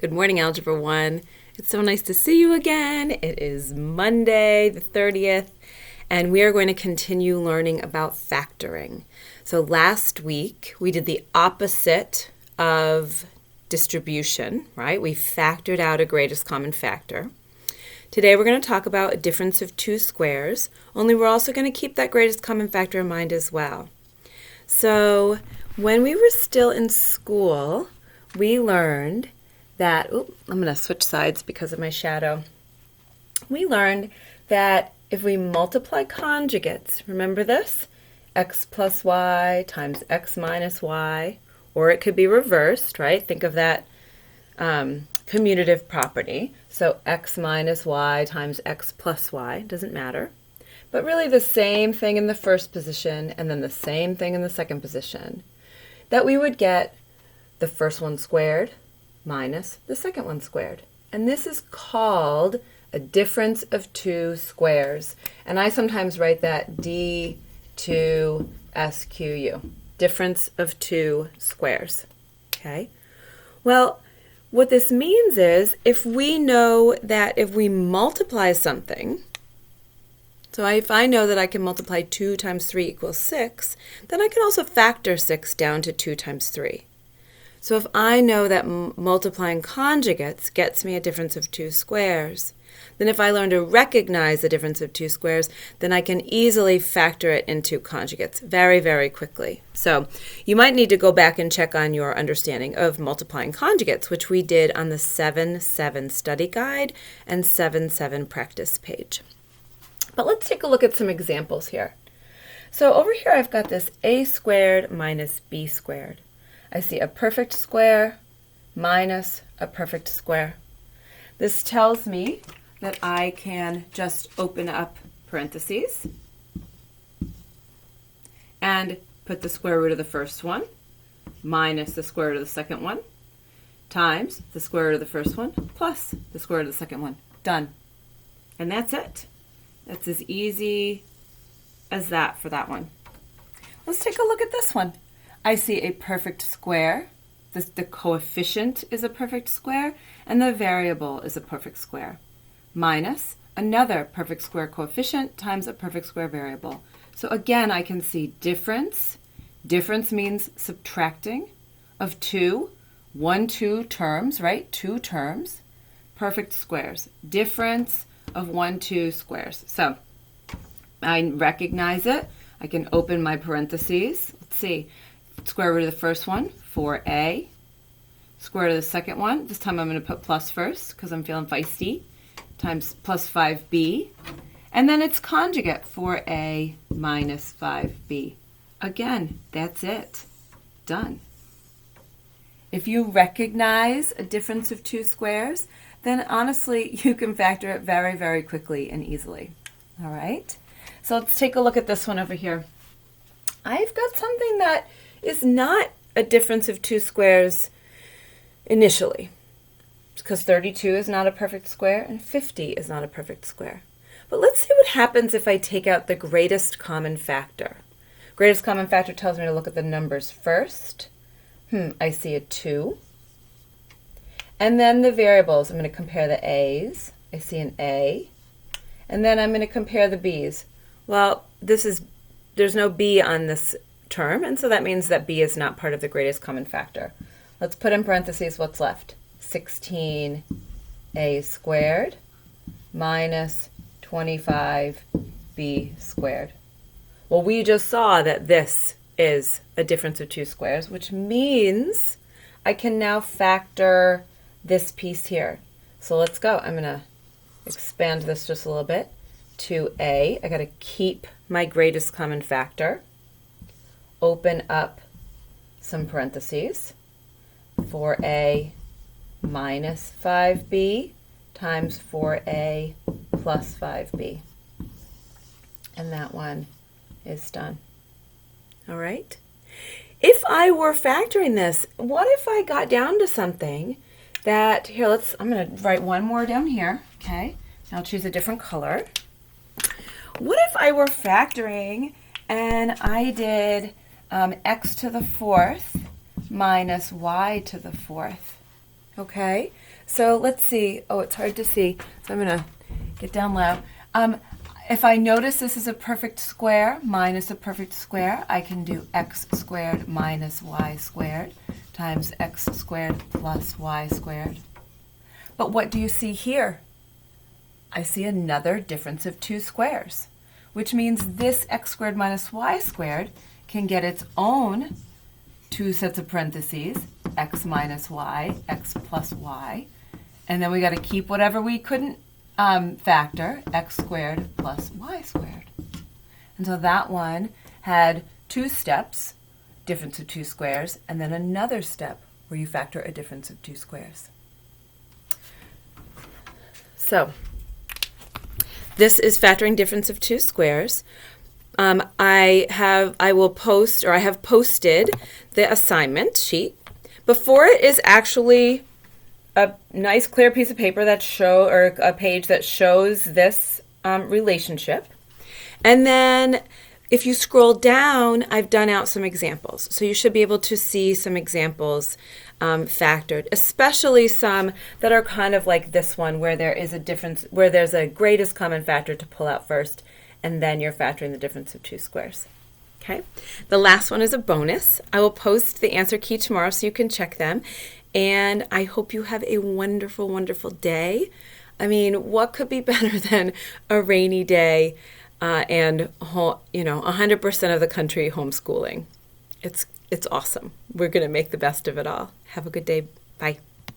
Good morning, Algebra 1. It's so nice to see you again. It is Monday, the 30th, and we are going to continue learning about factoring. So last week, we did the opposite of distribution, right? We factored out a greatest common factor. Today, we're going to talk about a difference of two squares, only we're also going to keep that greatest common factor in mind as well. So when we were still in school, we learned that, I'm going to switch sides because of my shadow. We learned that if we multiply conjugates, remember this? X plus y times x minus y, or it could be reversed, right? Think of that commutative property. So x minus y times x plus y, doesn't matter. But really the same thing in the first position and then the same thing in the second position. That we would get the first one squared minus the second one squared. And this is called a difference of two squares. And I sometimes write that D2SQU, difference of two squares. Okay? Well, what this means is if we know that if we multiply something, so if I know that I can multiply 2 times 3 equals 6, then I can also factor 6 down to 2 times 3. So if I know that multiplying conjugates gets me a difference of two squares, then if I learn to recognize the difference of two squares, then I can easily factor it into conjugates very, very quickly. So you might need to go back and check on your understanding of multiplying conjugates, which we did on the 7-7 study guide and 7-7 practice page. But let's take a look at some examples here. So over here I've got this a squared minus b squared. I see a perfect square minus a perfect square. This tells me that I can just open up parentheses and put the square root of the first one minus the square root of the second one times the square root of the first one plus the square root of the second one. Done. And that's it. That's as easy as that for that one. Let's take a look at this one. I see a perfect square. The coefficient is a perfect square, and the variable is a perfect square, minus another perfect square coefficient times a perfect square variable. So again, I can see difference. Difference means subtracting of two, 1, 2 terms, right? Two terms. Perfect squares. Difference of 1, 2 squares. So I recognize it. I can open my parentheses. Let's see. Square root of the first one, 4a. Square root of the second one, this time I'm going to put plus first because I'm feeling feisty, times plus 5b. And then it's conjugate, 4a minus 5b. Again, that's it. Done. If you recognize a difference of two squares, then honestly, you can factor it very, very quickly and easily. All right? So let's take a look at this one over here. I've got something that is not a difference of two squares initially, because 32 is not a perfect square and 50 is not a perfect square. But let's see what happens if I take out the greatest common factor. Greatest common factor tells me to look at the numbers first. I see a 2. And then the variables, I'm going to compare the a's. I see an a. And then I'm going to compare the b's. Well, there's no b on this term, and so that means that b is not part of the greatest common factor. Let's put in parentheses what's left. 16a squared minus 25b squared. Well, we just saw that this is a difference of two squares, which means I can now factor this piece here. So let's go. I'm going to expand this just a little bit. 2a, I got to keep my greatest common factor. Open up some parentheses. 4a minus 5b times 4a plus 5b. And that one is done. All right? If I were factoring this, what if I got down to something that, I'm going to write one more down here, okay? I'll choose a different color. What if I were factoring and I did x to the fourth minus y to the fourth? Okay, so let's see. Oh, it's hard to see, so I'm going to get down low. If I notice this is a perfect square minus a perfect square, I can do x squared minus y squared times x squared plus y squared. But what do you see here? I see another difference of two squares, which means this x squared minus y squared can get its own two sets of parentheses, x minus y, x plus y, and then we got to keep whatever we couldn't factor, x squared plus y squared. And so that one had two steps, difference of two squares, and then another step where you factor a difference of two squares. So this is factoring difference of two squares. I have posted the assignment sheet. Before it is actually a nice clear piece of paper or a page that shows this relationship. And then if you scroll down, I've done out some examples. So you should be able to see some examples factored, especially some that are kind of like this one where there is a difference, where there's a greatest common factor to pull out first, and then you're factoring the difference of two squares. Okay. The last one is a bonus. I will post the answer key tomorrow so you can check them. And I hope you have a wonderful, wonderful day. I mean, what could be better than a rainy day and 100% of the country homeschooling? It's awesome. We're going to make the best of it all. Have a good day. Bye.